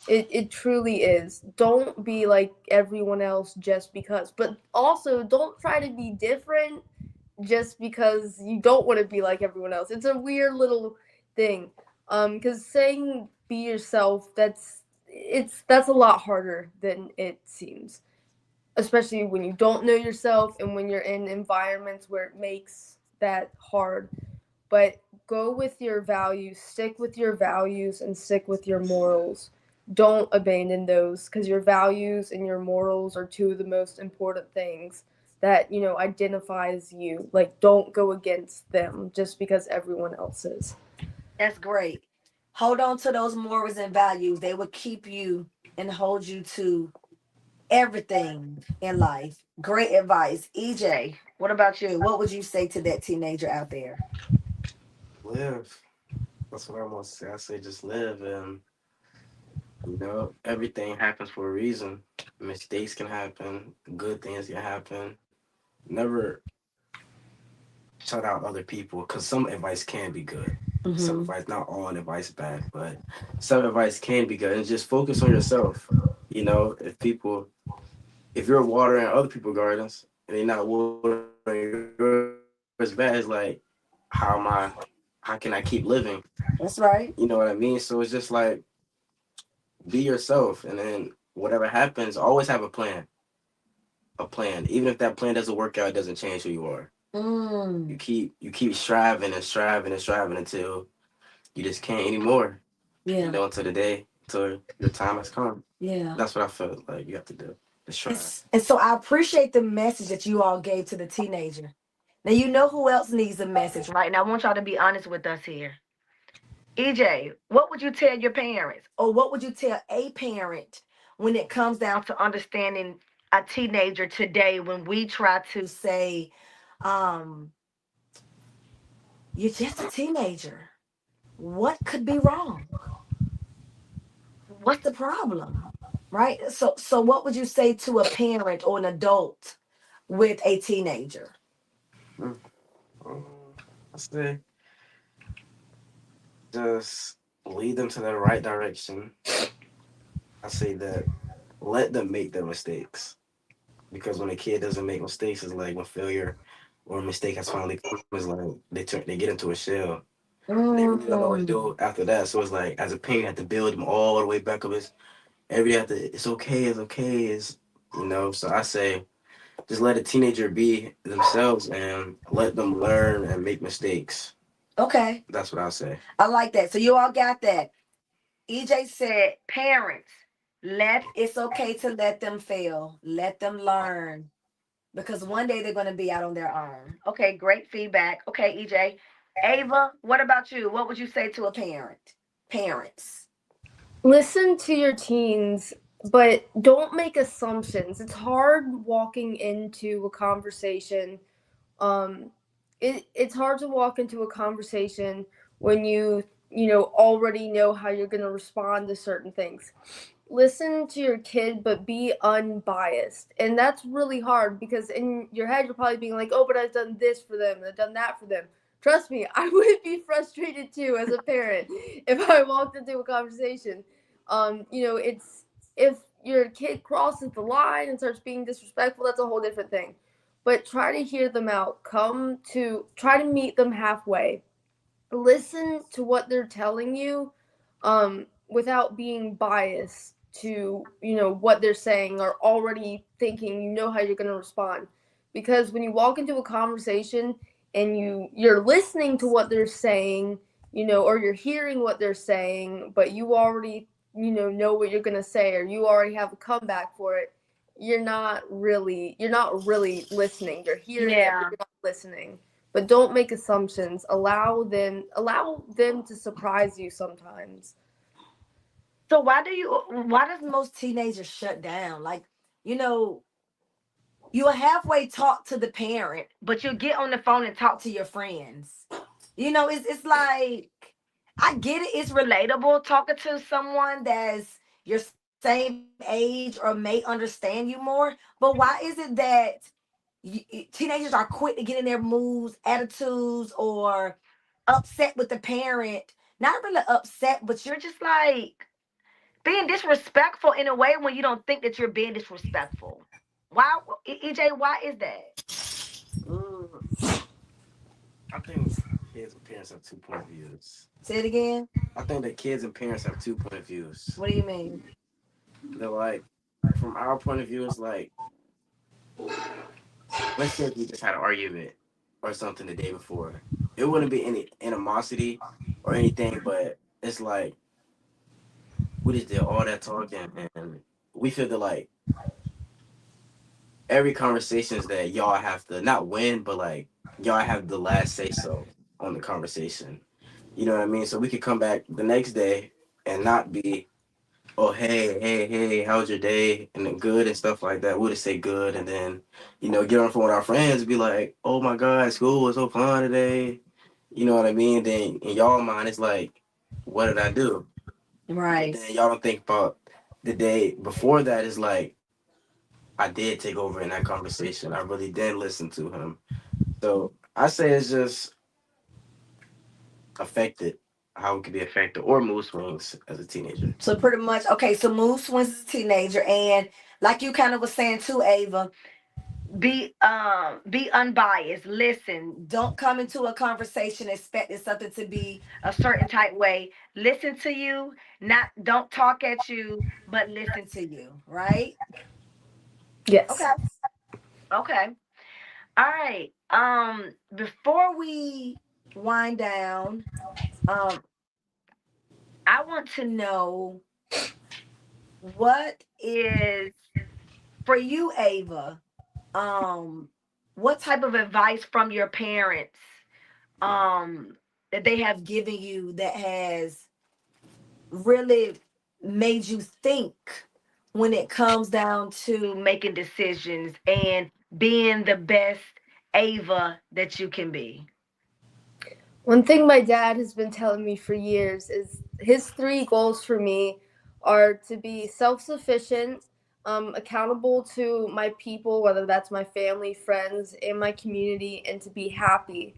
It truly is. Don't be like everyone else just because. But also don't try to be different just because you don't want to be like everyone else. It's a weird little thing. Because saying be yourself, that's a lot harder than it seems. Especially when you don't know yourself and when you're in environments where it makes that hard. But go with your values, stick with your values, and stick with your morals. Don't abandon those because your values and your morals are two of the most important things that identifies you. Like don't go against them just because everyone else is. That's great. Hold on to those morals and values. They will keep you and hold you to everything in life. Great advice. EJ, what about you? What would you say to that teenager out there? Live. That's what I want to say. I say just live, and everything happens for a reason. Mistakes can happen, good things can happen. Never shut out other people because some advice can be good. Some Mm-hmm. advice, not all advice bad, but some advice can be good. And just focus on yourself. If you're watering other people's gardens and they're not watering yours bad, it's like, how am I, how can I keep living? You That's know what I right. mean? So it's just like, be yourself, and then whatever happens, always have a plan. Even if that plan doesn't work out, it doesn't change who you are. Mm, You keep striving and striving and striving until you just can't anymore. yeah. Until the day, till your time has come. Yeah. That's what I felt like you have to do. Just strive. And so I appreciate the message that you all gave to the teenager. Now you know who else needs a message, right? And I want y'all to be honest with us here. EJ, what would you tell your parents? Or what would you tell a parent when it comes down to understanding a teenager today when we try to say, um, you're just a teenager. What could be wrong? What's the problem? Right? So what would you say to a parent or an adult with a teenager? Mm. I say just lead them to the right direction. I say that let them make their mistakes, because when a kid doesn't make mistakes, it's like when failure or a mistake has finally come, it's like they get into a shell. They really don't know what to do Mm, after that. So it's like as a parent, you have to build them all the way back up. Every day have to. It's okay. It's okay. So I say just let a teenager be themselves and let them learn and make mistakes. okay. That's what I say. I like that. So you all got that. EJ said, parents, let it's okay to let them fail. Let them learn. Because one day they're going to be out on their own. Okay, great feedback. Okay, EJ. Ava, what about you? What would you say to a parent? Parents. Listen to your teens, but don't make assumptions. It's hard walking into a conversation. Um, it's hard to walk into a conversation when you already know how you're going to respond to certain things. Listen to your kid, but be unbiased, and that's really hard because in your head you're probably being like, oh, but I've done this for them and I've done that for them. Trust me, I would be frustrated too as a parent if I walked into a conversation. It's if your kid crosses the line and starts being disrespectful, that's a whole different thing. But try to hear them out. Try to meet them halfway. Listen to what they're telling you, without being biased to what they're saying or already thinking how you're going to respond. Because when you walk into a conversation and you're listening to what they're saying, or you're hearing what they're saying, but you already know what you're going to say, or you already have a comeback for it, you're not really listening. You're hearing it, but Yeah. you're not listening. But don't make assumptions. Allow them to surprise you sometimes. So why does most teenagers shut down? Like, you know, you'll halfway talk to the parent, but you'll get on the phone and talk to your friends. It's like I get it, it's relatable talking to someone that's your same age or may understand you more. But why is it that teenagers are quick to get in their moods, attitudes, or upset with the parent? Not really upset, but you're just like being disrespectful in a way when you don't think that you're being disrespectful. Why, EJ? Why is that? Mm, I think kids and parents have 2 point views. Say it again. I think that kids and parents have 2 point views. What do you mean? They're like, from our point of view, it's like, let's say if we just had an argument or something the day before. It wouldn't be any animosity or anything, but it's like we just did all that talking, and we feel that like every conversation is that y'all have to not win, but like y'all have the last say so on the conversation. You know what I mean? So we could come back the next day and not be oh hey, how's your day? And then good and stuff like that. We'll just say good, and then get on the phone with our friends, be like, oh my god, school was so fun today. You know what I mean? Then in y'all mind, it's like, what did I do? But Right. then y'all don't think about the day before that. Is like, I did take over in that conversation. I really did listen to him. So I say it's just affected, how it could be affected, or mood swings as a teenager. So pretty much, okay, so mood swings as a teenager, and like you kind of was saying too, Ava, be unbiased. Listen, don't come into a conversation expecting something to be a certain type way. Listen to you, not don't talk at you, but listen to you, right? Yes. Okay. Okay. All right. Before we wind down, um, I want to know what is for you, Ava, um, what type of advice from your parents um that they have given you that has really made you think when it comes down to making decisions and being the best Ava that you can be? One thing my dad has been telling me for years is his three goals for me are to be self sufficient, accountable to my people, whether that's my family, friends, and my community, and to be happy.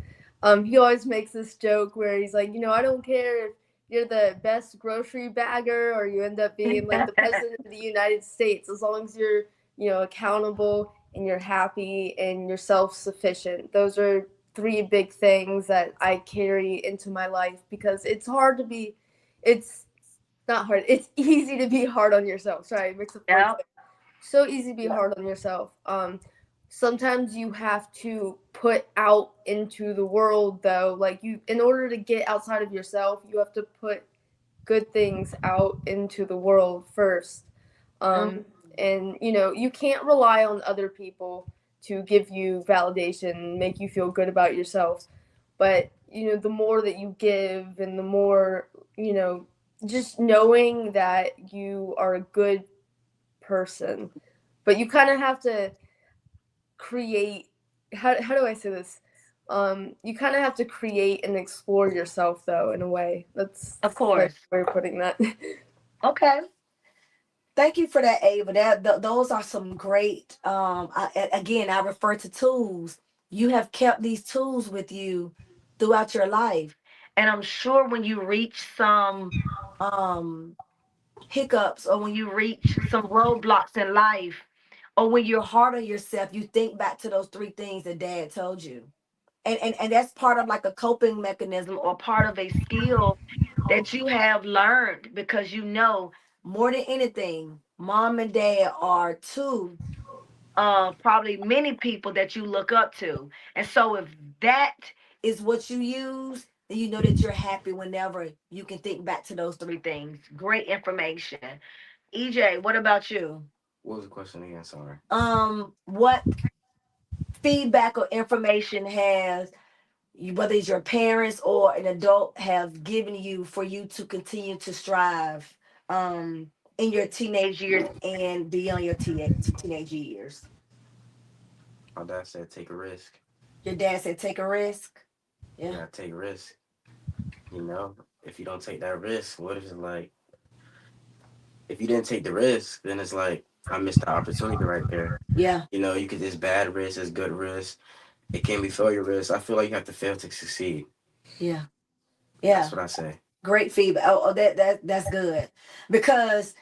He always makes this joke where he's like, I don't care if you're the best grocery bagger or you end up being like the president of the United States, as long as you're, accountable and you're happy and you're self sufficient. Those are three big things that I carry into my life because it's not hard, it's easy to be hard on yourself. Sorry, mix up words Yep. there. So easy to be hard on yourself. Sometimes you have to put out into the world though, like you in order to get outside of yourself, you have to put good things out into the world first. Mm. Um, and you can't rely on other people to give you validation, make you feel good about yourself. But the more that you give, and the more just knowing that you are a good person. But you kind of have to create. How do I say this? You kind of have to create and explore yourself, though, in a way. That's Of the course. way of putting that. Okay. Thank you for that, Ava. Those are some great. Again, I refer to tools. You have kept these tools with you throughout your life, and I'm sure when you reach some um, hiccups, or when you reach some roadblocks in life, or when you're hard on yourself, you think back to those three things that Dad told you, and that's part of like a coping mechanism or part of a skill that you have learned, because more than anything, mom and dad are two probably many people that you look up to. And so if that is what you use, then you know that you're happy whenever you can think back to those three things. Great information. EJ, what about you? What was the question again? Sorry. What feedback or information has whether it's your parents or an adult, have given you for you to continue to strive in your teenage years and beyond your teenage years? My dad said take a risk. Your dad said take a risk. You Yeah. gotta take risk. If you don't take that risk, what if it's like, if you didn't take the risk, then it's like I missed the opportunity right there. Yeah. You could, there's bad risk, there's good risk. It can be failure risk. I feel like you have to fail to succeed. Yeah. That's Yeah. what I say. Great feedback. Oh, that's good. Because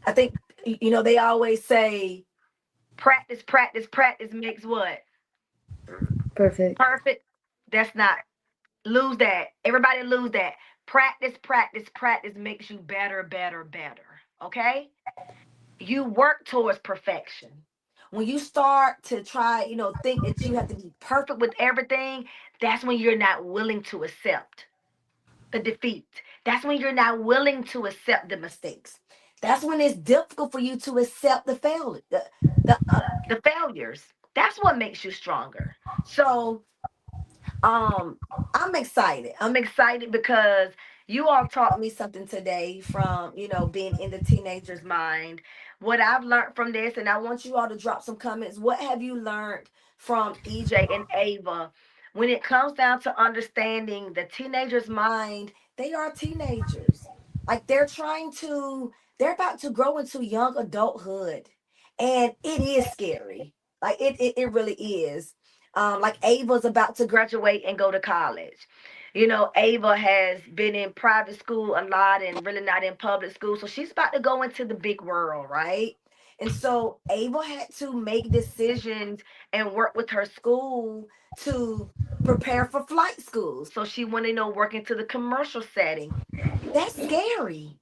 I think they always say practice, practice, practice makes what? Perfect. Perfect. That's not, lose that. Everybody lose that. Practice, practice, practice makes you better, better, better. Okay? You work towards perfection. When you start to try, think that you have to be perfect with everything, that's when you're not willing to accept the defeat. That's when you're not willing to accept the mistakes. That's when it's difficult for you to accept the failures. That's what makes you stronger. So um I'm excited. I'm excited because You all taught me something today from, being in the teenager's mind. What I've learned from this, and I want you all to drop some comments. What have you learned from EJ and Ava when it comes down to understanding the teenager's mind? They are teenagers. Like they're about to grow into young adulthood. And it is scary. Like it really is. Like Ava's about to graduate and go to college. Ava has been in private school a lot and really not in public school. So she's about to go into the big world, right? And so Ava had to make decisions and work with her school to prepare for flight school. So she wanted work into the commercial setting. That's scary.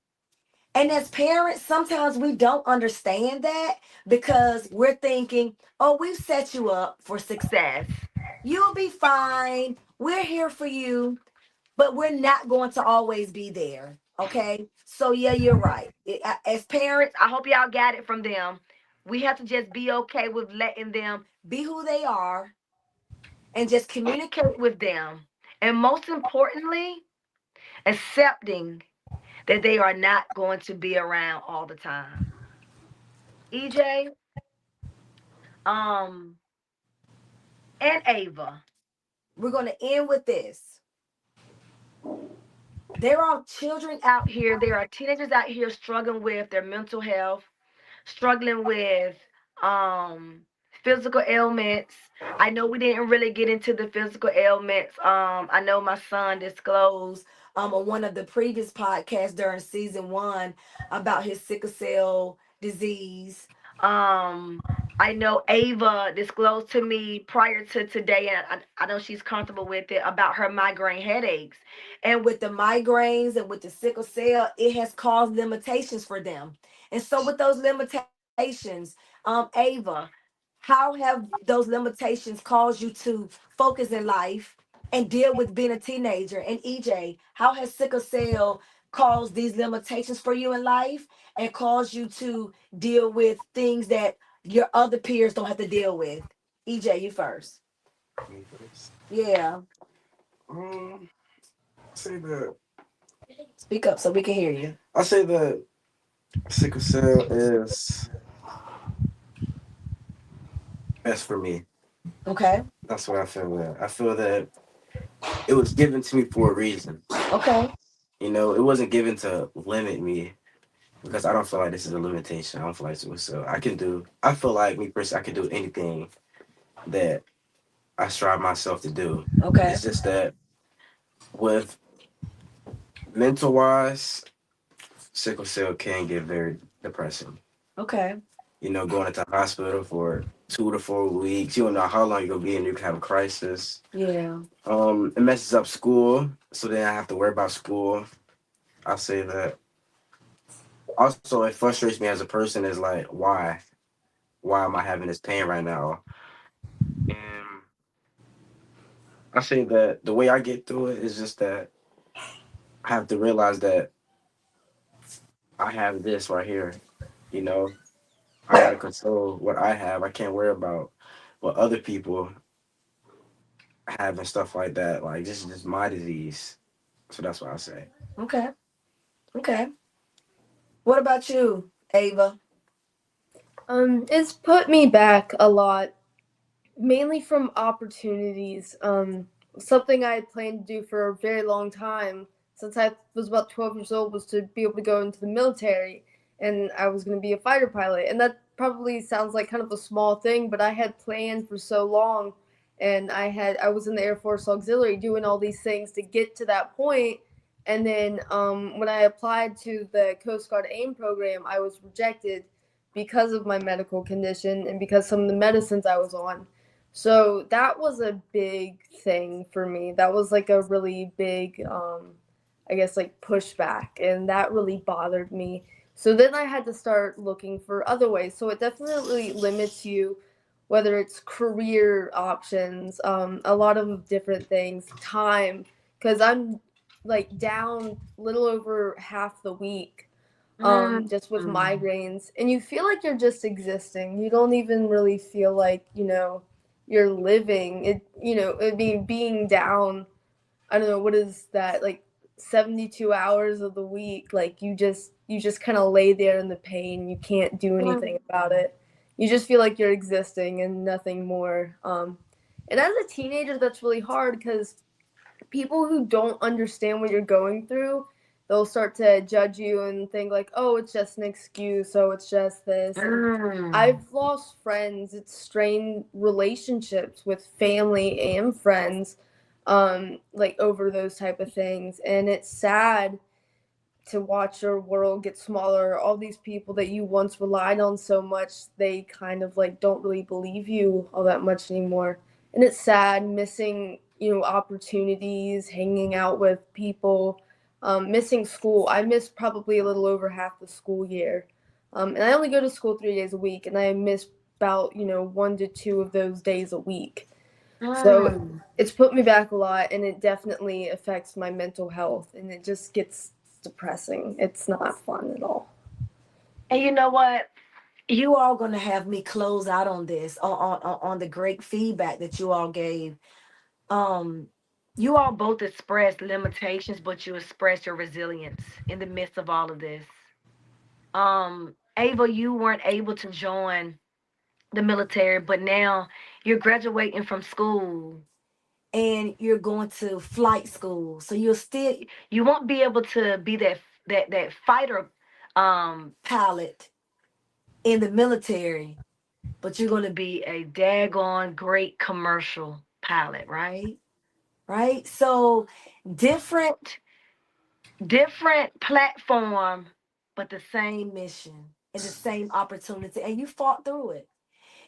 And as parents, sometimes we don't understand that because we're thinking, oh, we've set you up for success. You'll be fine. We're here for you, but we're not going to always be there. Okay. So, yeah, you're right. As parents, I hope y'all got it from them. We have to just be okay with letting them be who they are and just communicate with them. And most importantly, accepting that they are not going to be around all the time. EJ, um, and Ava, we're going to end with this. There are children out here, there are teenagers out here struggling with their mental health, struggling with um physical ailments. I know we didn't really get into the physical ailments. I know my son disclosed on one of the previous podcasts during season 1 about his sickle cell disease. Um I know Ava disclosed to me prior to today, and I know she's comfortable with it, about her migraine headaches. And with the migraines and with the sickle cell, it has caused limitations for them. And so, with those limitations, Ava, how have those limitations caused you to focus in life and deal with being a teenager? And EJ, how has sickle cell caused these limitations for you in life and caused you to deal with things that your other peers don't have to deal with? EJ, you first. Me first. Yeah, Um, say that speak up so we can hear you. I say that sickle cell is best for me. Okay, That's what I feel. That I feel that it was given to me for a reason. okay, It wasn't given to limit me because I don't feel like this is a limitation. I don't feel like so. I can do. I feel like me personally, I can do anything that I strive myself to do. okay, It's just that with mental wise, sickle cell can get very depressing. okay. Going into the hospital for 2 to 4 weeks. You don't know how long you're gonna be in. You can have a crisis. Yeah, It messes up school, so then I have to worry about school. I'll say that. Also, it frustrates me as a person. Is like, why am I having this pain right now? And I say that the way I get through it is just that I have to realize that I have this right here. You know, I gotta control what I have. I can't worry about what other people have and stuff like that. Like this is just my disease. So that's what I say. okay, okay. What about you, Ava? It's put me back a lot, mainly from opportunities. Something I had planned to do for a very long time since I was about 12 years old was to be able to go into the military, and I was going to be a fighter pilot. And that probably sounds like kind of a small thing, but I had planned for so long, and I was in the Air Force Auxiliary doing all these things to get to that point. And then when I applied to the Coast Guard AIM program, I was rejected because of my medical condition and because some of the medicines I was on. So that was a big thing for me. That was like a really big, I guess, like pushback, and that really bothered me. So then I had to start looking for other ways. So it definitely limits you, whether it's career options, a lot of different things, time, because I'm like down little over half the week just with Mm. migraines, and you feel like you're just existing. You don't even really feel like you're living. It I mean being down. I don't know what is that like. 72 hours of the week, like you just kind of lay there in the pain. You can't do anything about it. You just feel like you're existing and nothing more. And as a teenager, that's really hard because people who don't understand what you're going through, they'll start to judge you and think like, oh, it's just an excuse, oh, it's just this. And Mm. I've lost friends, it's strained relationships with family and friends, like over those type of things. And it's sad to watch your world get smaller. All these people that you once relied on so much, they kind of like don't really believe you all that much anymore. And it's sad missing, opportunities, hanging out with people, missing school. I missed probably a little over half the school year. And I only go to school 3 days a week, and I miss about, 1 to 2 of those days a week. So Mm. it's put me back a lot, and it definitely affects my mental health, and it just gets depressing. It's not fun at all. And you know what? You all gonna have me close out on this on the great feedback that you all gave. Um, you all both expressed limitations, but you expressed your resilience in the midst of all of this. Ava, you weren't able to join the military, but now you're graduating from school and you're going to flight school. So you won't be able to be that fighter pilot in the military, but you're going to be a daggone great commercial pilot, right? Right? So different different platform, but the same mission and the same opportunity, and you fought through it.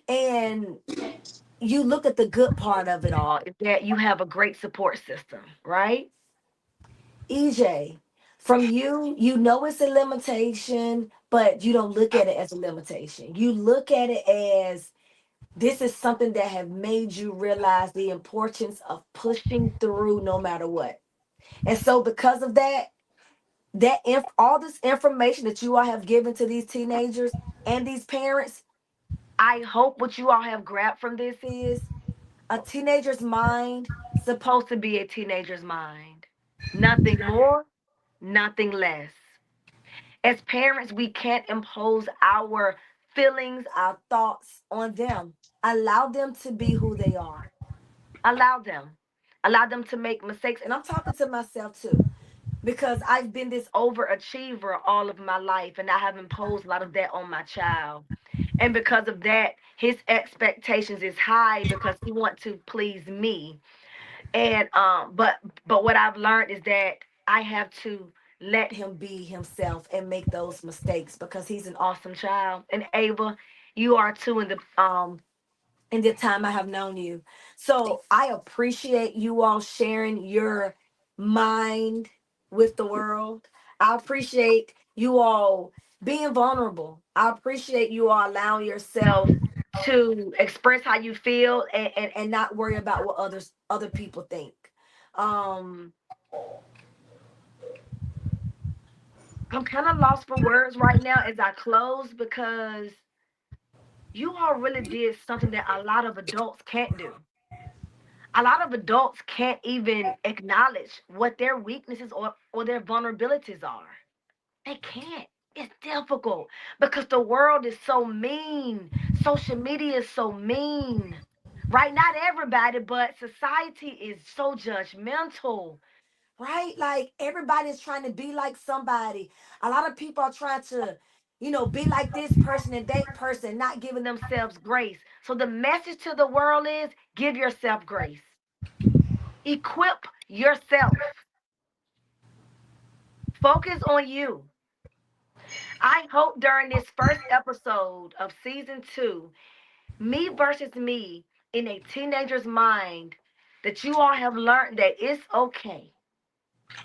And you look at the good part of it all is that you have a great support system, right? EJ, from you, you know it's a limitation, but you don't look at it as a limitation. You look at it as this is something that have made you realize the importance of pushing through no matter what. And so because of that, all this information that you all have given to these teenagers and these parents, I hope what you all have grabbed from this is a teenager's mind supposed to be a teenager's mind. Nothing more, nothing less. As parents, we can't impose our feelings, our thoughts on them. Allow them to be who they are. Allow them. Allow them to make mistakes. And I'm talking to myself too, because I've been this overachiever all of my life and I have imposed a lot of that on my child. And because of that, his expectations is high because he wants to please me. And but what I've learned is that I have to let him be himself and make those mistakes because he's an awesome child. And Ava, you are too in the time I have known you. So I appreciate you all sharing your mind with the world. I appreciate you all being vulnerable. I appreciate you all allowing yourself to express how you feel and not worry about what other people think. Um, I'm kind of lost for words right now as I close because you all really did something that a lot of adults can't do. A lot of adults can't even acknowledge what their weaknesses or their vulnerabilities are. They can't. It's difficult because the world is so mean. Social media is so mean. Right? Not everybody, but society is so judgmental. Right? Like everybody's trying to be like somebody. A lot of people are trying to, be like this person and that person, not giving themselves grace. So the message to the world is give yourself grace. Equip yourself. Focus on you. I hope during this first episode of season 2, Me versus Me in a teenager's mind, that you all have learned that it's okay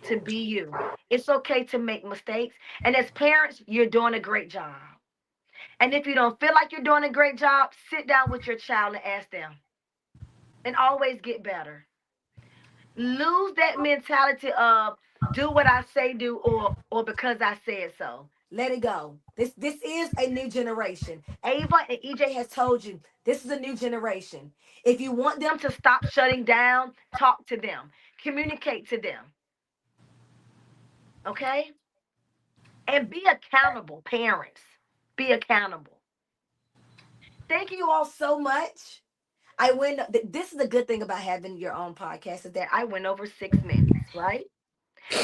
to be you. It's okay to make mistakes. And as parents, you're doing a great job. And if you don't feel like you're doing a great job, sit down with your child and ask them. And always get better. Lose that mentality of do what I say do or because I said so. Let it go. This is a new generation. Ava and EJ has told you this is a new generation. If you want them to stop shutting down, talk to them, communicate to them. Okay? And be accountable, parents. Be accountable. Thank you all so much. I went. This is the good thing about having your own podcast is that I went over 6 minutes, right?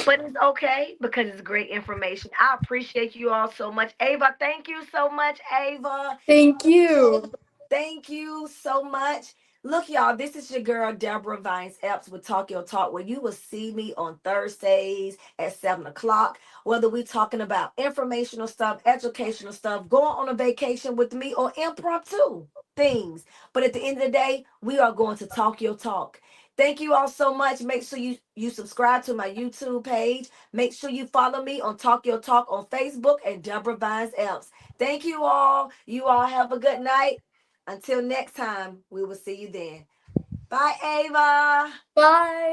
But it's okay because it's great information. I appreciate you all so much. Ava, thank you so much, Ava. Thank Appreciate you. it. Thank you so much. Look, y'all, this is your girl, Deborah Vines-Epps with Talk Your Talk, where you will see me on Thursdays at 7 o'clock. Whether we're talking about informational stuff, educational stuff, going on a vacation with me, or impromptu things. But at the end of the day, we are going to talk your talk. Thank you all so much. Make sure you subscribe to my YouTube page. Make sure you follow me on Talk Your Talk on Facebook and Deborah Vines Epps. Thank you all. You all have a good night. Until next time, we will see you then. Bye, Ava. Bye.